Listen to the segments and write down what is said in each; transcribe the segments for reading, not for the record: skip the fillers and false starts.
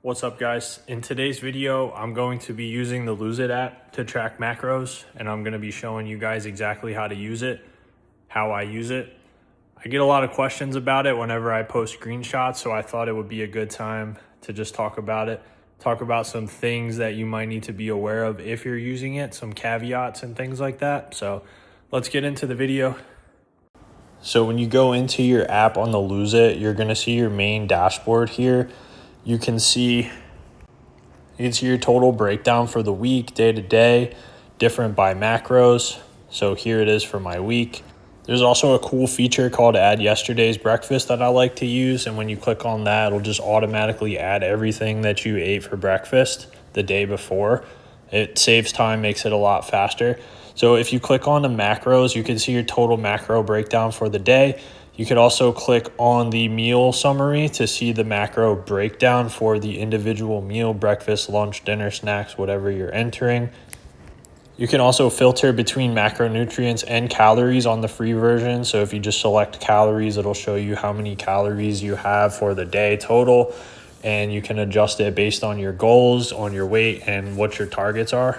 What's up, guys? In today's video, I'm going to be using the Lose It app to track macros, and I'm going to be showing you guys exactly how to use it, how I use it. I get a lot of questions about it whenever I post screenshots, so I thought it would be a good time to just talk about it, talk about some things that you might need to be aware of if you're using it, some caveats and things like that. So let's get into the video. So when you go into your app on the Lose It, you're going to see your main dashboard here. You can see your total breakdown for the week, day to day, different by macros. So here it is for my week. There's also a cool feature called Add Yesterday's Breakfast that I like to use. And when you click on that, it'll just automatically add everything that you ate for breakfast the day before. It saves time, makes it a lot faster. So if you click on the macros, you can see your total macro breakdown for the day. You could also click on the meal summary to see the macro breakdown for the individual meal, breakfast, lunch, dinner, snacks, whatever you're entering. You can also filter between macronutrients and calories on the free version. So if you just select calories, it'll show you how many calories you have for the day total, and you can adjust it based on your goals, on your weight, and what your targets are.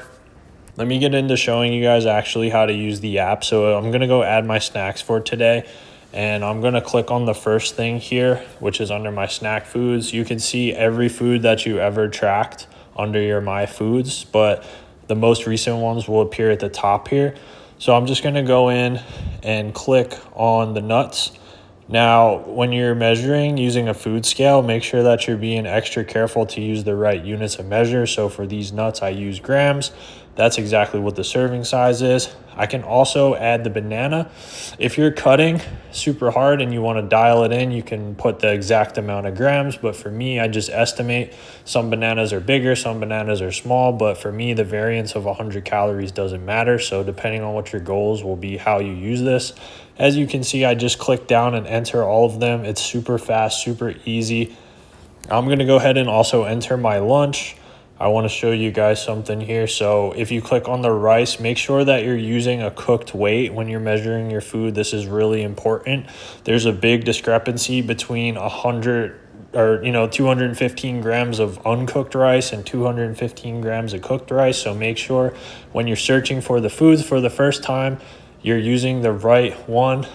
Let me get into showing you guys actually how to use the app. So I'm gonna go add my snacks for today. And I'm going to click on the first thing here, which is under my snack foods. You can see every food that you ever tracked under your My Foods, but the most recent ones will appear at the top here. So I'm just going to go in and click on the nuts. Now, when you're measuring using a food scale, make sure that you're being extra careful to use the right units of measure. So for these nuts, I use grams. That's exactly what the serving size is. I can also add the banana. If you're cutting super hard and you want to dial it in, you can put the exact amount of grams. But for me, I just estimate. Some bananas are bigger, some bananas are small. But for me, the variance of 100 calories doesn't matter. So depending on what your goals will be, how you use this. As you can see, I just click down and enter all of them. It's super fast, super easy. I'm going to go ahead and also enter my lunch. I want to show you guys something here. So if you click on the rice, make sure that you're using a cooked weight when you're measuring your food. This is really important. There's a big discrepancy between 215 grams of uncooked rice and 215 grams of cooked rice. So make sure when you're searching for the foods for the first time, you're using the right one.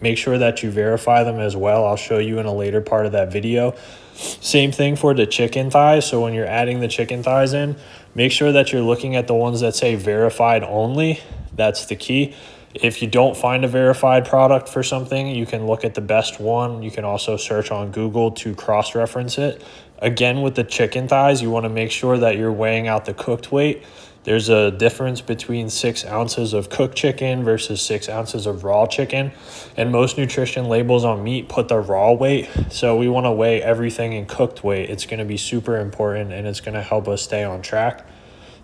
Make sure that you verify them as well. I'll show you in a later part of that video. Same thing for the chicken thighs. So when you're adding the chicken thighs in, make sure that you're looking at the ones that say verified only. That's the key. If you don't find a verified product for something, you can look at the best one. You can also search on Google to cross-reference it. Again, with the chicken thighs, you want to make sure that you're weighing out the cooked weight. There's a difference between 6 ounces of cooked chicken versus 6 ounces of raw chicken. And most nutrition labels on meat put the raw weight. So we want to weigh everything in cooked weight. It's going to be super important and it's going to help us stay on track.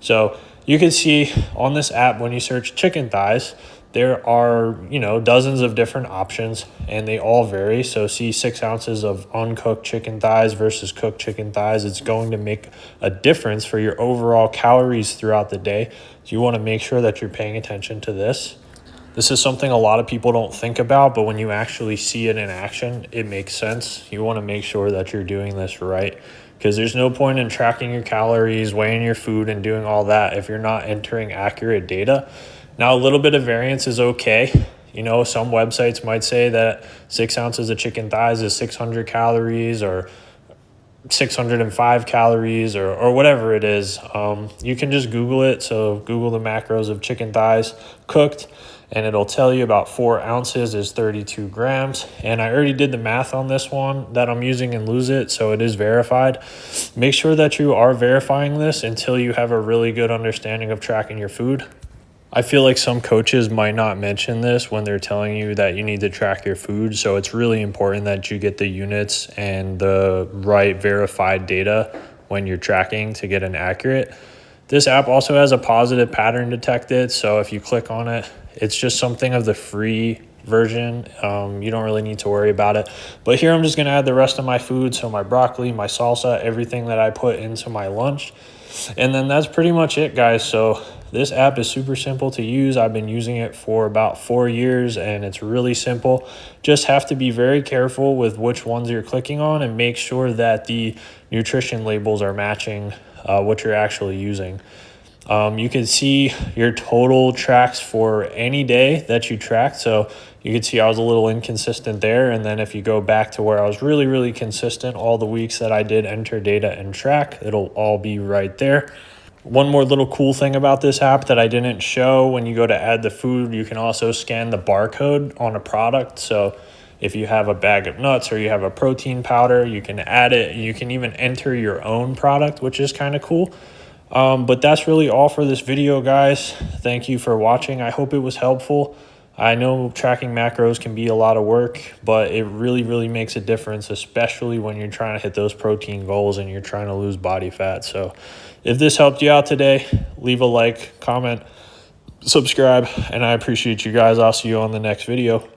So you can see on this app, when you search chicken thighs, there are, dozens of different options and they all vary. So see 6 ounces of uncooked chicken thighs versus cooked chicken thighs. It's going to make a difference for your overall calories throughout the day. So you want to make sure that you're paying attention to this. This is something a lot of people don't think about, but when you actually see it in action, it makes sense. You want to make sure that you're doing this right, because there's no point in tracking your calories, weighing your food, and doing all that if you're not entering accurate data. Now, a little bit of variance is okay. Some websites might say that 6 ounces of chicken thighs is 600 calories or 605 calories or whatever it is. You can just Google it. So Google the macros of chicken thighs cooked, and it'll tell you about 4 ounces is 32 grams. And I already did the math on this one that I'm using in Lose It, so it is verified. Make sure that you are verifying this until you have a really good understanding of tracking your food. I feel like some coaches might not mention this when they're telling you that you need to track your food. So it's really important that you get the units and the right verified data when you're tracking to get an accurate. This app also has a positive pattern detected. So if you click on it, it's just something of the free version. You don't really need to worry about it. But here I'm just going to add the rest of my food. So my broccoli, my salsa, everything that I put into my lunch. And then that's pretty much it, guys. So this app is super simple to use. I've been using it for about 4 years and it's really simple. Just have to be very careful with which ones you're clicking on and make sure that the nutrition labels are matching what you're actually using. You can see your total tracks for any day that you tracked. So you can see I was a little inconsistent there. And then if you go back to where I was really, really consistent, all the weeks that I did enter data and track, it'll all be right there. One more little cool thing about this app that I didn't show, when you go to add the food, you can also scan the barcode on a product. So if you have a bag of nuts or you have a protein powder, you can add it. You can even enter your own product, which is kind of cool. But that's really all for this video, guys. Thank you for watching. I hope it was helpful. I know tracking macros can be a lot of work, but it really, really makes a difference, especially when you're trying to hit those protein goals and you're trying to lose body fat. So if this helped you out today, leave a like, comment, subscribe, and I appreciate you guys. I'll see you on the next video.